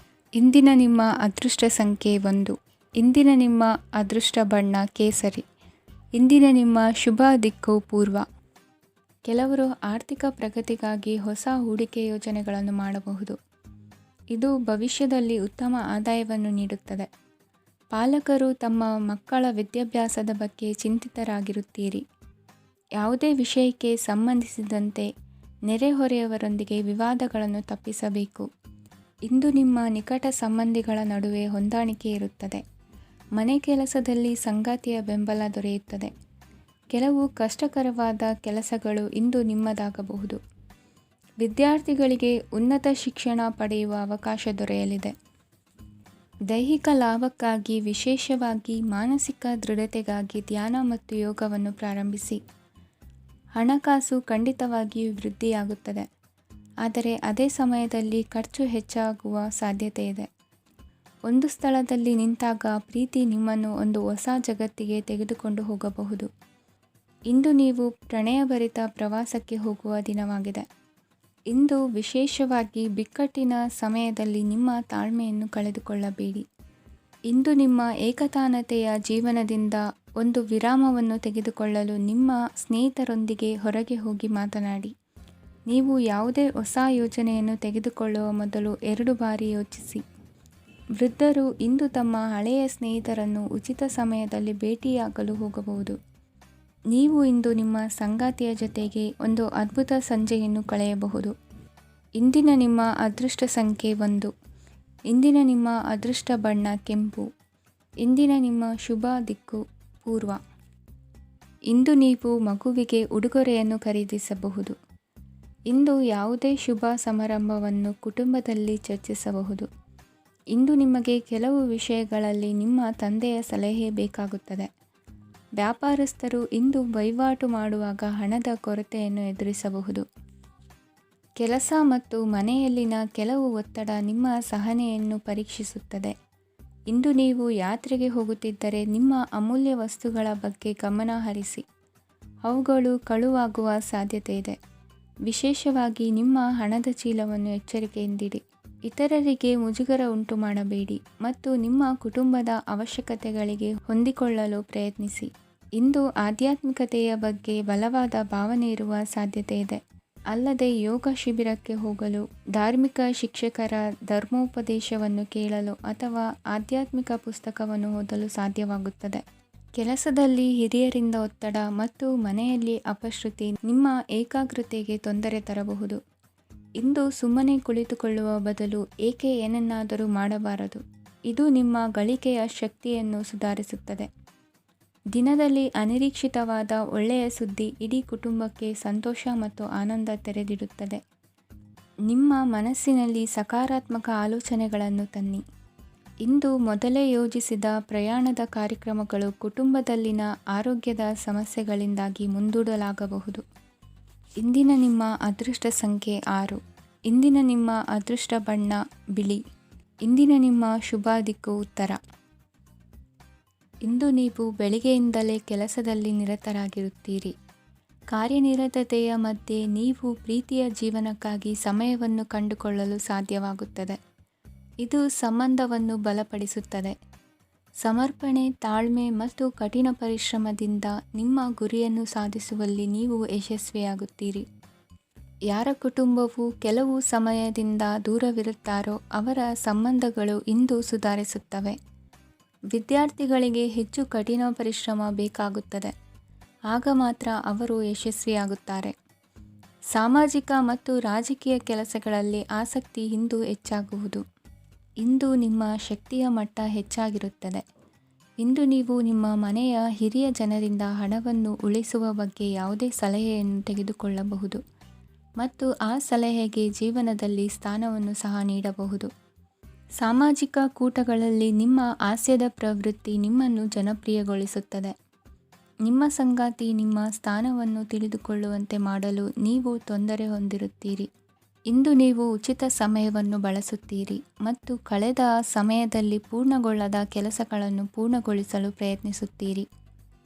ಇಂದಿನ ನಿಮ್ಮ ಅದೃಷ್ಟ ಸಂಖ್ಯೆ 1. ಇಂದಿನ ನಿಮ್ಮ ಅದೃಷ್ಟ ಬಣ್ಣ ಕೇಸರಿ. ಇಂದಿನ ನಿಮ್ಮ ಶುಭ ದಿಕ್ಕು ಪೂರ್ವ. ಕೆಲವರು ಆರ್ಥಿಕ ಪ್ರಗತಿಗಾಗಿ ಹೊಸ ಹೂಡಿಕೆ ಯೋಜನೆಗಳನ್ನು ಮಾಡಬಹುದು. ಇದು ಭವಿಷ್ಯದಲ್ಲಿ ಉತ್ತಮ ಆದಾಯವನ್ನು ನೀಡುತ್ತದೆ. ಪಾಲಕರು ತಮ್ಮ ಮಕ್ಕಳ ವಿದ್ಯಾಭ್ಯಾಸದ ಬಗ್ಗೆ ಚಿಂತಿತರಾಗಿರುತ್ತೀರಿ. ಯಾವುದೇ ವಿಷಯಕ್ಕೆ ಸಂಬಂಧಿಸಿದಂತೆ ನೆರೆಹೊರೆಯವರೊಂದಿಗೆ ವಿವಾದಗಳನ್ನು ತಪ್ಪಿಸಬೇಕು. ಇಂದು ನಿಮ್ಮ ನಿಕಟ ಸಂಬಂಧಿಗಳ ನಡುವೆ ಹೊಂದಾಣಿಕೆ ಇರುತ್ತದೆ. ಮನೆ ಕೆಲಸದಲ್ಲಿ ಸಂಗಾತಿಯ ಬೆಂಬಲ ದೊರೆಯುತ್ತದೆ. ಕೆಲವು ಕಷ್ಟಕರವಾದ ಕೆಲಸಗಳು ಇಂದು ನಿಮ್ಮದಾಗಬಹುದು. ವಿದ್ಯಾರ್ಥಿಗಳಿಗೆ ಉನ್ನತ ಶಿಕ್ಷಣ ಪಡೆಯುವ ಅವಕಾಶ ದೊರೆಯಲಿದೆ. ದೈಹಿಕ ಲಾಭಕ್ಕಾಗಿ, ವಿಶೇಷವಾಗಿ ಮಾನಸಿಕ ದೃಢತೆಗಾಗಿ ಧ್ಯಾನ ಮತ್ತು ಯೋಗವನ್ನು ಪ್ರಾರಂಭಿಸಿ. ಹಣಕಾಸು ಖಂಡಿತವಾಗಿಯೂ ವೃದ್ಧಿಯಾಗುತ್ತದೆ, ಆದರೆ ಅದೇ ಸಮಯದಲ್ಲಿ ಖರ್ಚು ಹೆಚ್ಚಾಗುವ ಸಾಧ್ಯತೆ ಇದೆ. ಒಂದು ಸ್ಥಳದಲ್ಲಿ ನಿಂತಾಗ ಪ್ರೀತಿ ನಿಮ್ಮನ್ನು ಒಂದು ಹೊಸ ಜಗತ್ತಿಗೆ ತೆಗೆದುಕೊಂಡು ಹೋಗಬಹುದು. ಇಂದು ನೀವು ಪ್ರಣಯಭರಿತ ಪ್ರವಾಸಕ್ಕೆ ಹೋಗುವ ದಿನವಾಗಿದೆ. ಇಂದು ವಿಶೇಷವಾಗಿ ಬಿಕ್ಕಟ್ಟಿನ ಸಮಯದಲ್ಲಿ ನಿಮ್ಮ ತಾಳ್ಮೆಯನ್ನು ಕಳೆದುಕೊಳ್ಳಬೇಡಿ. ಇಂದು ನಿಮ್ಮ ಏಕತಾನತೆಯ ಜೀವನದಿಂದ ಒಂದು ವಿರಾಮವನ್ನು ತೆಗೆದುಕೊಳ್ಳಲು ನಿಮ್ಮ ಸ್ನೇಹಿತರೊಂದಿಗೆ ಹೊರಗೆ ಹೋಗಿ ಮಾತನಾಡಿ. ನೀವು ಯಾವುದೇ ಹೊಸ ಯೋಜನೆಯನ್ನು ತೆಗೆದುಕೊಳ್ಳುವ ಮೊದಲು 2 ಬಾರಿ ಯೋಚಿಸಿ. ವೃದ್ಧರು ಇಂದು ತಮ್ಮ ಹಳೆಯ ಸ್ನೇಹಿತರನ್ನು ಉಚಿತ ಸಮಯದಲ್ಲಿ ಭೇಟಿಯಾಗಲು ಹೋಗಬಹುದು. ನೀವು ಇಂದು ನಿಮ್ಮ ಸಂಗಾತಿಯ ಜೊತೆಗೆ ಒಂದು ಅದ್ಭುತ ಸಂಜೆಯನ್ನು ಕಳೆಯಬಹುದು. ಇಂದಿನ ನಿಮ್ಮ ಅದೃಷ್ಟ ಸಂಖ್ಯೆ 1. ಇಂದಿನ ನಿಮ್ಮ ಅದೃಷ್ಟ ಬಣ್ಣ ಕೆಂಪು. ಇಂದಿನ ನಿಮ್ಮ ಶುಭ ದಿಕ್ಕು ಪೂರ್ವ. ಇಂದು ನೀವು ಮಗುವಿಗೆ ಉಡುಗೊರೆಯನ್ನು ಖರೀದಿಸಬಹುದು. ಇಂದು ಯಾವುದೇ ಶುಭ ಸಮಾರಂಭವನ್ನು ಕುಟುಂಬದಲ್ಲಿ ಚರ್ಚಿಸಬಹುದು. ಇಂದು ನಿಮಗೆ ಕೆಲವು ವಿಷಯಗಳಲ್ಲಿ ನಿಮ್ಮ ತಂದೆಯ ಸಲಹೆ ಬೇಕಾಗುತ್ತದೆ. ವ್ಯಾಪಾರಸ್ಥರು ಇಂದು ವಹಿವಾಟು ಮಾಡುವಾಗ ಹಣದ ಕೊರತೆಯನ್ನು ಎದುರಿಸಬಹುದು. ಕೆಲಸ ಮತ್ತು ಮನೆಯಲ್ಲಿನ ಕೆಲವು ಒತ್ತಡ ನಿಮ್ಮ ಸಹನೆಯನ್ನು ಪರೀಕ್ಷಿಸುತ್ತದೆ. ಇಂದು ನೀವು ಯಾತ್ರೆಗೆ ಹೋಗುತ್ತಿದ್ದರೆ ನಿಮ್ಮ ಅಮೂಲ್ಯ ವಸ್ತುಗಳ ಬಗ್ಗೆ ಗಮನ ಹರಿಸಿ. ಅವುಗಳು ಕಳುವಾಗುವ ಸಾಧ್ಯತೆ ಇದೆ. ವಿಶೇಷವಾಗಿ ನಿಮ್ಮ ಹಣದ ಚೀಲವನ್ನು ಎಚ್ಚರಿಕೆಯಿಂದಿಡಿ. ಇತರರಿಗೆ ಮುಜುಗರ ಉಂಟು ಮಾಡಬೇಡಿ ಮತ್ತು ನಿಮ್ಮ ಕುಟುಂಬದ ಅವಶ್ಯಕತೆಗಳಿಗೆ ಹೊಂದಿಕೊಳ್ಳಲು ಪ್ರಯತ್ನಿಸಿ. ಇಂದು ಆಧ್ಯಾತ್ಮಿಕತೆಯ ಬಗ್ಗೆ ಬಲವಾದ ಭಾವನೆ ಇರುವ ಸಾಧ್ಯತೆ ಇದೆ. ಅಲ್ಲದೆ ಯೋಗ ಶಿಬಿರಕ್ಕೆ ಹೋಗಲು, ಧಾರ್ಮಿಕ ಶಿಕ್ಷಕರ ಧರ್ಮೋಪದೇಶವನ್ನು ಕೇಳಲು ಅಥವಾ ಆಧ್ಯಾತ್ಮಿಕ ಪುಸ್ತಕವನ್ನು ಓದಲು ಸಾಧ್ಯವಾಗುತ್ತದೆ. ಕೆಲಸದಲ್ಲಿ ಹಿರಿಯರಿಂದ ಒತ್ತಡ ಮತ್ತು ಮನೆಯಲ್ಲಿ ಅಪಶ್ರುತಿ ನಿಮ್ಮ ಏಕಾಗ್ರತೆಗೆ ತೊಂದರೆ ತರಬಹುದು. ಇಂದು ಸುಮ್ಮನೆ ಕುಳಿತುಕೊಳ್ಳುವ ಬದಲು ಏಕೆ ಏನನ್ನಾದರೂ ಮಾಡಬಾರದು. ಇದು ನಿಮ್ಮ ಗಳಿಕೆಯ ಶಕ್ತಿಯನ್ನು ಸುಧಾರಿಸುತ್ತದೆ. ದಿನದಲ್ಲಿ ಅನಿರೀಕ್ಷಿತವಾದ ಒಳ್ಳೆಯ ಸುದ್ದಿ ಇಡೀ ಕುಟುಂಬಕ್ಕೆ ಸಂತೋಷ ಮತ್ತು ಆನಂದ ತೆರೆದಿಡುತ್ತದೆ. ನಿಮ್ಮ ಮನಸ್ಸಿನಲ್ಲಿ ಸಕಾರಾತ್ಮಕ ಆಲೋಚನೆಗಳನ್ನು ತನ್ನಿ. ಇಂದು ಮೊದಲೇ ಯೋಜಿಸಿದ ಪ್ರಯಾಣದ ಕಾರ್ಯಕ್ರಮಗಳು ಕುಟುಂಬದಲ್ಲಿನ ಆರೋಗ್ಯದ ಸಮಸ್ಯೆಗಳಿಂದಾಗಿ ಮುಂದೂಡಲಾಗಬಹುದು. ಇಂದಿನ ನಿಮ್ಮ ಅದೃಷ್ಟ ಸಂಖ್ಯೆ 6. ಇಂದಿನ ನಿಮ್ಮ ಅದೃಷ್ಟ ಬಣ್ಣ ಬಿಳಿ. ಇಂದಿನ ನಿಮ್ಮ ಶುಭ ದಿಕ್ಕು ಉತ್ತರ. ಇಂದು ನೀವು ಬೆಳಿಗ್ಗೆಯಿಂದಲೇ ಕೆಲಸದಲ್ಲಿ ನಿರತರಾಗಿರುತ್ತೀರಿ. ಕಾರ್ಯನಿರತತೆಯ ಮಧ್ಯೆ ನೀವು ಪ್ರೀತಿಯ ಜೀವನಕ್ಕಾಗಿ ಸಮಯವನ್ನು ಕಂಡುಕೊಳ್ಳಲು ಸಾಧ್ಯವಾಗುತ್ತದೆ. ಇದು ಸಂಬಂಧವನ್ನು ಬಲಪಡಿಸುತ್ತದೆ. ಸಮರ್ಪಣೆ, ತಾಳ್ಮೆ ಮತ್ತು ಕಠಿಣ ಪರಿಶ್ರಮದಿಂದ ನಿಮ್ಮ ಗುರಿಯನ್ನು ಸಾಧಿಸುವಲ್ಲಿ ನೀವು ಯಶಸ್ವಿಯಾಗುತ್ತೀರಿ. ಯಾರ ಕುಟುಂಬವು ಕೆಲವು ಸಮಯದಿಂದ ದೂರವಿರುತ್ತಾರೋ ಅವರ ಸಂಬಂಧಗಳು ಇಂದು ಸುಧಾರಿಸುತ್ತವೆ. ವಿದ್ಯಾರ್ಥಿಗಳಿಗೆ ಹೆಚ್ಚು ಕಠಿಣ ಪರಿಶ್ರಮ ಬೇಕಾಗುತ್ತದೆ. ಆಗ ಮಾತ್ರ ಅವರು ಯಶಸ್ವಿಯಾಗುತ್ತಾರೆ. ಸಾಮಾಜಿಕ ಮತ್ತು ರಾಜಕೀಯ ಕೆಲಸಗಳಲ್ಲಿ ಆಸಕ್ತಿ ಇಂದು ಹೆಚ್ಚಾಗುವುದು. ಇಂದು ನಿಮ್ಮ ಶಕ್ತಿಯ ಮಟ್ಟ ಹೆಚ್ಚಾಗಿರುತ್ತದೆ. ಇಂದು ನೀವು ನಿಮ್ಮ ಮನೆಯ ಹಿರಿಯ ಜನರಿಂದ ಹಣವನ್ನು ಉಳಿಸುವ ಬಗ್ಗೆ ಯಾವುದೇ ಸಲಹೆಯನ್ನು ತೆಗೆದುಕೊಳ್ಳಬಹುದು ಮತ್ತು ಆ ಸಲಹೆಗೆ ಜೀವನದಲ್ಲಿ ಸ್ಥಾನವನ್ನು ಸಹ ನೀಡಬಹುದು. ಸಾಮಾಜಿಕ ಕೂಟಗಳಲ್ಲಿ ನಿಮ್ಮ ಹಾಸ್ಯದ ಪ್ರವೃತ್ತಿ ನಿಮ್ಮನ್ನು ಜನಪ್ರಿಯಗೊಳಿಸುತ್ತದೆ. ನಿಮ್ಮ ಸಂಗಾತಿ ನಿಮ್ಮ ಸ್ಥಾನವನ್ನು ತಿಳಿದುಕೊಳ್ಳುವಂತೆ ಮಾಡಲು ನೀವು ತೊಂದರೆ ಹೊಂದಿರುತ್ತೀರಿ. ಇಂದು ನೀವು ಉಚಿತ ಸಮಯವನ್ನು ಬಳಸುತ್ತೀರಿ ಮತ್ತು ಕಳೆದ ಸಮಯದಲ್ಲಿ ಪೂರ್ಣಗೊಳ್ಳದ ಕೆಲಸಗಳನ್ನು ಪೂರ್ಣಗೊಳಿಸಲು ಪ್ರಯತ್ನಿಸುತ್ತೀರಿ.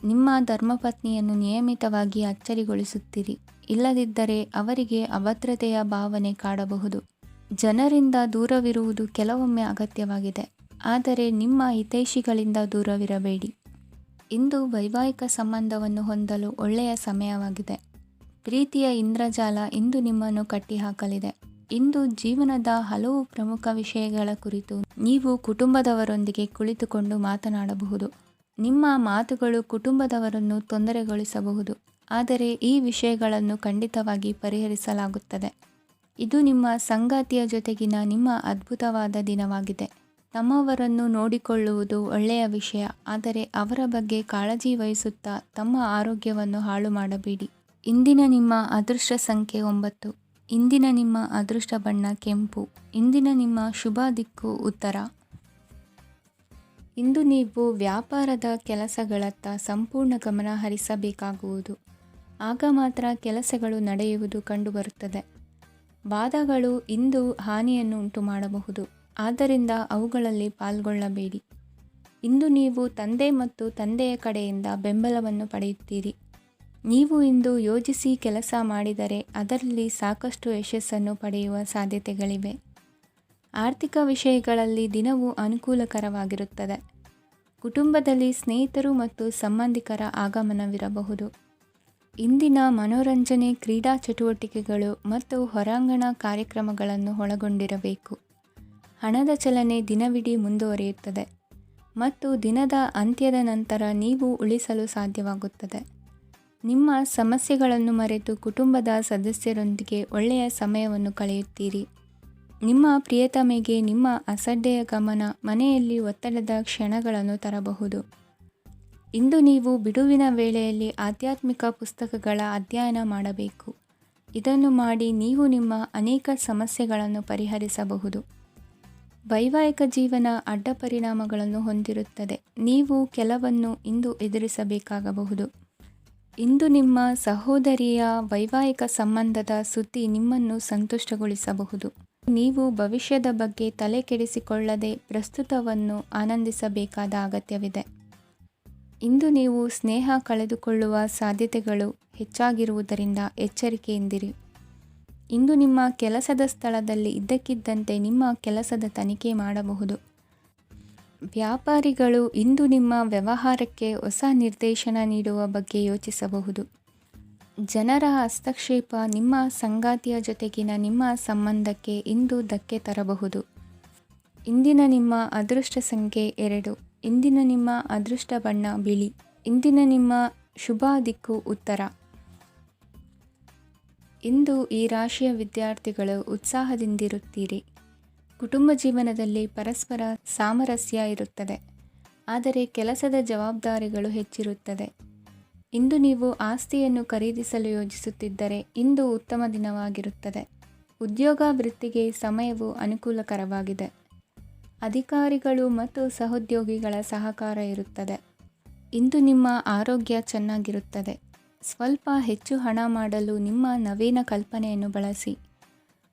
ನಿಮ್ಮ ಧರ್ಮಪತ್ನಿಯನ್ನು ನಿಯಮಿತವಾಗಿ ಅಚ್ಚರಿಗೊಳಿಸುತ್ತೀರಿ. ಇಲ್ಲದಿದ್ದರೆ ಅವರಿಗೆ ಅಭದ್ರತೆಯ ಭಾವನೆ ಕಾಡಬಹುದು. ಜನರಿಂದ ದೂರವಿರುವುದು ಕೆಲವೊಮ್ಮೆ ಅಗತ್ಯವಾಗಿದೆ, ಆದರೆ ನಿಮ್ಮ ಹಿತೈಷಿಗಳಿಂದ ದೂರವಿರಬೇಡಿ. ಇಂದು ವೈವಾಹಿಕ ಸಂಬಂಧವನ್ನು ಹೊಂದಲು ಒಳ್ಳೆಯ ಸಮಯವಾಗಿದೆ. ಪ್ರೀತಿಯ ಇಂದ್ರಜಾಲ ಇಂದು ನಿಮ್ಮನ್ನು ಕಟ್ಟಿಹಾಕಲಿದೆ. ಇಂದು ಜೀವನದ ಹಲವು ಪ್ರಮುಖ ವಿಷಯಗಳ ಕುರಿತು ನೀವು ಕುಟುಂಬದವರೊಂದಿಗೆ ಕುಳಿತುಕೊಂಡು ಮಾತನಾಡಬಹುದು. ನಿಮ್ಮ ಮಾತುಗಳು ಕುಟುಂಬದವರನ್ನು ತೊಂದರೆಗೊಳಿಸಬಹುದು, ಆದರೆ ಈ ವಿಷಯಗಳನ್ನು ಖಂಡಿತವಾಗಿ ಪರಿಹರಿಸಲಾಗುತ್ತದೆ. ಇದು ನಿಮ್ಮ ಸಂಗಾತಿಯ ಜೊತೆಗಿನ ನಿಮ್ಮ ಅದ್ಭುತವಾದ ದಿನವಾಗಿದೆ. ತಮ್ಮವರನ್ನು ನೋಡಿಕೊಳ್ಳುವುದು ಒಳ್ಳೆಯ ವಿಷಯ, ಆದರೆ ಅವರ ಬಗ್ಗೆ ಕಾಳಜಿ ವಹಿಸುತ್ತಾ ತಮ್ಮ ಆರೋಗ್ಯವನ್ನು ಹಾಳು ಮಾಡಬೇಡಿ. ಇಂದಿನ ನಿಮ್ಮ ಅದೃಷ್ಟ ಸಂಖ್ಯೆ 9. ಇಂದಿನ ನಿಮ್ಮ ಅದೃಷ್ಟ ಬಣ್ಣ ಕೆಂಪು. ಇಂದಿನ ನಿಮ್ಮ ಶುಭ ದಿಕ್ಕು ಉತ್ತರ. ಇಂದು ನೀವು ವ್ಯಾಪಾರದ ಕೆಲಸಗಳತ್ತ ಸಂಪೂರ್ಣ ಗಮನ ಹರಿಸಬೇಕಾಗುವುದು. ಆಗ ಮಾತ್ರ ಕೆಲಸಗಳು ನಡೆಯುವುದು ಕಂಡುಬರುತ್ತದೆ. ವಾದಗಳು ಇಂದು ಹಾನಿಯನ್ನು ಉಂಟು ಮಾಡಬಹುದು, ಆದ್ದರಿಂದ ಅವುಗಳಲ್ಲಿ ಪಾಲ್ಗೊಳ್ಳಬೇಡಿ. ಇಂದು ನೀವು ತಂದೆ ಮತ್ತು ತಂದೆಯ ಕಡೆಯಿಂದ ಬೆಂಬಲವನ್ನು ಪಡೆಯುತ್ತೀರಿ. ನೀವು ಇಂದು ಯೋಜಿಸಿ ಕೆಲಸ ಮಾಡಿದರೆ ಅದರಲ್ಲಿ ಸಾಕಷ್ಟು ಯಶಸ್ಸನ್ನು ಪಡೆಯುವ ಸಾಧ್ಯತೆಗಳಿವೆ. ಆರ್ಥಿಕ ವಿಷಯಗಳಲ್ಲಿ ದಿನವೂ ಅನುಕೂಲಕರವಾಗಿರುತ್ತದೆ. ಕುಟುಂಬದಲ್ಲಿ ಸ್ನೇಹಿತರು ಮತ್ತು ಸಂಬಂಧಿಕರ ಆಗಮನವಿರಬಹುದು. ಇಂದಿನ ಮನೋರಂಜನೆ ಕ್ರೀಡಾ ಚಟುವಟಿಕೆಗಳು ಮತ್ತು ಹೊರಾಂಗಣ ಕಾರ್ಯಕ್ರಮಗಳನ್ನು ಒಳಗೊಂಡಿರಬೇಕು. ಹಣದ ಚಲನೆ ದಿನವಿಡೀ ಮುಂದುವರಿಯುತ್ತದೆ ಮತ್ತು ದಿನದ ಅಂತ್ಯದ ನಂತರ ನೀವು ಉಳಿಸಲು ಸಾಧ್ಯವಾಗುತ್ತದೆ. ನಿಮ್ಮ ಸಮಸ್ಯೆಗಳನ್ನು ಮರೆತು ಕುಟುಂಬದ ಸದಸ್ಯರೊಂದಿಗೆ ಒಳ್ಳೆಯ ಸಮಯವನ್ನು ಕಳೆಯುತ್ತೀರಿ. ನಿಮ್ಮ ಪ್ರಿಯತಮೆಗೆ ನಿಮ್ಮ ಅಸಡ್ಡೆಯ ಗಮನ ಮನೆಯಲ್ಲಿ ಒತ್ತಡದ ಕ್ಷಣಗಳನ್ನು ತರಬಹುದು. ಇಂದು ನೀವು ಬಿಡುವಿನ ವೇಳೆಯಲ್ಲಿ ಆಧ್ಯಾತ್ಮಿಕ ಪುಸ್ತಕಗಳ ಅಧ್ಯಯನ ಮಾಡಬೇಕು. ಇದನ್ನು ಮಾಡಿ ನೀವು ನಿಮ್ಮ ಅನೇಕ ಸಮಸ್ಯೆಗಳನ್ನು ಪರಿಹರಿಸಬಹುದು. ವೈವಾಹಿಕ ಜೀವನ ಅಡ್ಡ ಪರಿಣಾಮಗಳನ್ನು ಹೊಂದಿರುತ್ತದೆ. ನೀವು ಕೆಲವನ್ನು ಇಂದು ಎದುರಿಸಬೇಕಾಗಬಹುದು. ಇಂದು ನಿಮ್ಮ ಸಹೋದರಿಯ ವೈವಾಹಿಕ ಸಂಬಂಧದ ಸುದ್ದಿ ನಿಮ್ಮನ್ನು ಸಂತುಷ್ಟಗೊಳಿಸಬಹುದು. ನೀವು ಭವಿಷ್ಯದ ಬಗ್ಗೆ ತಲೆ ಕೆಡಿಸಿಕೊಳ್ಳದೆ ಪ್ರಸ್ತುತವನ್ನು ಆನಂದಿಸಬೇಕಾದ ಅಗತ್ಯವಿದೆ. ಇಂದು ನೀವು ಸ್ನೇಹ ಕಳೆದುಕೊಳ್ಳುವ ಸಾಧ್ಯತೆಗಳು ಹೆಚ್ಚಾಗಿರುವುದರಿಂದ ಎಚ್ಚರಿಕೆಯಿಂದಿರಿ. ಇಂದು ನಿಮ್ಮ ಕೆಲಸದ ಸ್ಥಳದಲ್ಲಿ ಇದ್ದಕ್ಕಿದ್ದಂತೆ ನಿಮ್ಮ ಕೆಲಸದ ತನಿಖೆ ಮಾಡಬಹುದು. ವ್ಯಾಪಾರಿಗಳು ಇಂದು ನಿಮ್ಮ ವ್ಯವಹಾರಕ್ಕೆ ಹೊಸ ನಿರ್ದೇಶನ ನೀಡುವ ಬಗ್ಗೆ ಯೋಚಿಸಬಹುದು. ಜನರ ಹಸ್ತಕ್ಷೇಪ ನಿಮ್ಮ ಸಂಗಾತಿಯ ಜೊತೆಗಿನ ನಿಮ್ಮ ಸಂಬಂಧಕ್ಕೆ ಇಂದು ಧಕ್ಕೆ ತರಬಹುದು. ಇಂದಿನ ನಿಮ್ಮ ಅದೃಷ್ಟ ಸಂಖ್ಯೆ 2. ಇಂದಿನ ನಿಮ್ಮ ಅದೃಷ್ಟ ಬಣ್ಣ ಬಿಳಿ. ಇಂದಿನ ನಿಮ್ಮ ಶುಭ ದಿಕ್ಕು ಉತ್ತರ. ಇಂದು ಈ ರಾಶಿಯ ವಿದ್ಯಾರ್ಥಿಗಳು ಉತ್ಸಾಹದಿಂದಿರುತ್ತೀರಿ. ಕುಟುಂಬ ಜೀವನದಲ್ಲಿ ಪರಸ್ಪರ ಸಾಮರಸ್ಯ ಇರುತ್ತದೆ, ಆದರೆ ಕೆಲಸದ ಜವಾಬ್ದಾರಿಗಳು ಹೆಚ್ಚಿರುತ್ತದೆ. ಇಂದು ನೀವು ಆಸ್ತಿಯನ್ನು ಖರೀದಿಸಲು ಯೋಜಿಸುತ್ತಿದ್ದರೆ ಇಂದು ಉತ್ತಮ ದಿನವಾಗಿರುತ್ತದೆ. ಉದ್ಯೋಗ ವೃತ್ತಿಗೆ ಸಮಯವು ಅನುಕೂಲಕರವಾಗಿದೆ. ಅಧಿಕಾರಿಗಳು ಮತ್ತು ಸಹೋದ್ಯೋಗಿಗಳ ಸಹಕಾರ ಇರುತ್ತದೆ. ಇಂದು ನಿಮ್ಮ ಆರೋಗ್ಯ ಚೆನ್ನಾಗಿರುತ್ತದೆ. ಸ್ವಲ್ಪ ಹೆಚ್ಚು ಹಣ ಮಾಡಲು ನಿಮ್ಮ ನವೀನ ಕಲ್ಪನೆಯನ್ನು ಬಳಸಿ.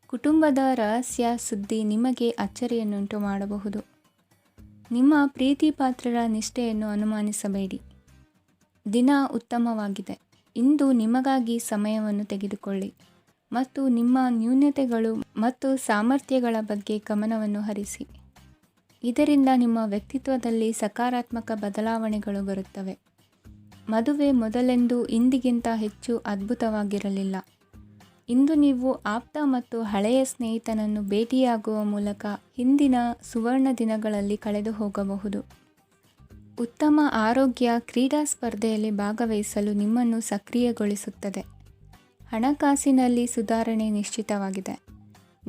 ಕುಟುಂಬದ ರಹಸ್ಯ ಸುದ್ದಿ ನಿಮಗೆ ಅಚ್ಚರಿಯನ್ನುಂಟು ಮಾಡಬಹುದು. ನಿಮ್ಮ ಪ್ರೀತಿ ಪಾತ್ರರ ನಿಷ್ಠೆಯನ್ನು ಅನುಮಾನಿಸಬೇಡಿ. ದಿನ ಉತ್ತಮವಾಗಿದೆ. ಇಂದು ನಿಮಗಾಗಿ ಸಮಯವನ್ನು ತೆಗೆದುಕೊಳ್ಳಿ ಮತ್ತು ನಿಮ್ಮ ನ್ಯೂನತೆಗಳು ಮತ್ತು ಸಾಮರ್ಥ್ಯಗಳ ಬಗ್ಗೆ ಗಮನವನ್ನು ಹರಿಸಿ. ಇದರಿಂದ ನಿಮ್ಮ ವ್ಯಕ್ತಿತ್ವದಲ್ಲಿ ಸಕಾರಾತ್ಮಕ ಬದಲಾವಣೆಗಳು ಬರುತ್ತವೆ. ಮದುವೆ ಮೊದಲೆಂದೂ ಇಂದಿಗಿಂತ ಹೆಚ್ಚು ಅದ್ಭುತವಾಗಿರಲಿಲ್ಲ. ಇಂದು ನೀವು ಆಪ್ತ ಮತ್ತು ಹಳೆಯ ಸ್ನೇಹಿತನನ್ನು ಭೇಟಿಯಾಗುವ ಮೂಲಕ ಹಿಂದಿನ ಸುವರ್ಣ ದಿನಗಳಲ್ಲಿ ಕಳೆದು ಹೋಗಬಹುದು. ಉತ್ತಮ ಆರೋಗ್ಯ ಕ್ರೀಡಾ ಸ್ಪರ್ಧೆಯಲ್ಲಿ ಭಾಗವಹಿಸಲು ನಿಮ್ಮನ್ನು ಸಕ್ರಿಯಗೊಳಿಸುತ್ತದೆ. ಹಣಕಾಸಿನಲ್ಲಿ ಸುಧಾರಣೆ ನಿಶ್ಚಿತವಾಗಿದೆ.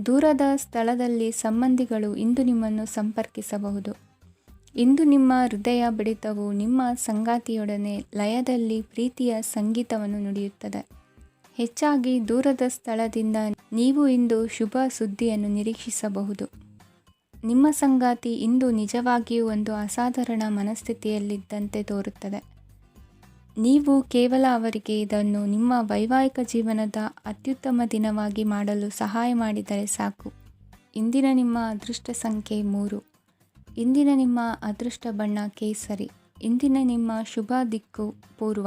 ದೂರದ ಸ್ಥಳದಲ್ಲಿ ಸಂಬಂಧಿಗಳು ಇಂದು ನಿಮ್ಮನ್ನು ಸಂಪರ್ಕಿಸಬಹುದು. ಇಂದು ನಿಮ್ಮ ಹೃದಯ ಬಡಿತವು ನಿಮ್ಮ ಸಂಗಾತಿಯೊಡನೆ ಲಯದಲ್ಲಿ ಪ್ರೀತಿಯ ಸಂಗೀತವನ್ನು ನುಡಿಯುತ್ತದೆ. ಹೆಚ್ಚಾಗಿ ದೂರದ ಸ್ಥಳದಿಂದ ನೀವು ಇಂದು ಶುಭ ಸುದ್ದಿಯನ್ನು ನಿರೀಕ್ಷಿಸಬಹುದು. ನಿಮ್ಮ ಸಂಗಾತಿ ಇಂದು ನಿಜವಾಗಿಯೂ ಒಂದು ಅಸಾಧಾರಣ ಮನಸ್ಥಿತಿಯಲ್ಲಿದ್ದಂತೆ ತೋರುತ್ತದೆ. ನೀವು ಕೇವಲ ಅವರಿಗೆ ಇದನ್ನು ನಿಮ್ಮ ವೈವಾಹಿಕ ಜೀವನದ ಅತ್ಯುತ್ತಮ ದಿನವಾಗಿ ಮಾಡಲು ಸಹಾಯ ಮಾಡಿದರೆ ಸಾಕು. ಇಂದಿನ ನಿಮ್ಮ ಅದೃಷ್ಟ ಸಂಖ್ಯೆ 3. ಇಂದಿನ ನಿಮ್ಮ ಅದೃಷ್ಟ ಬಣ್ಣ ಕೇಸರಿ. ಇಂದಿನ ನಿಮ್ಮ ಶುಭ ದಿಕ್ಕು ಪೂರ್ವ.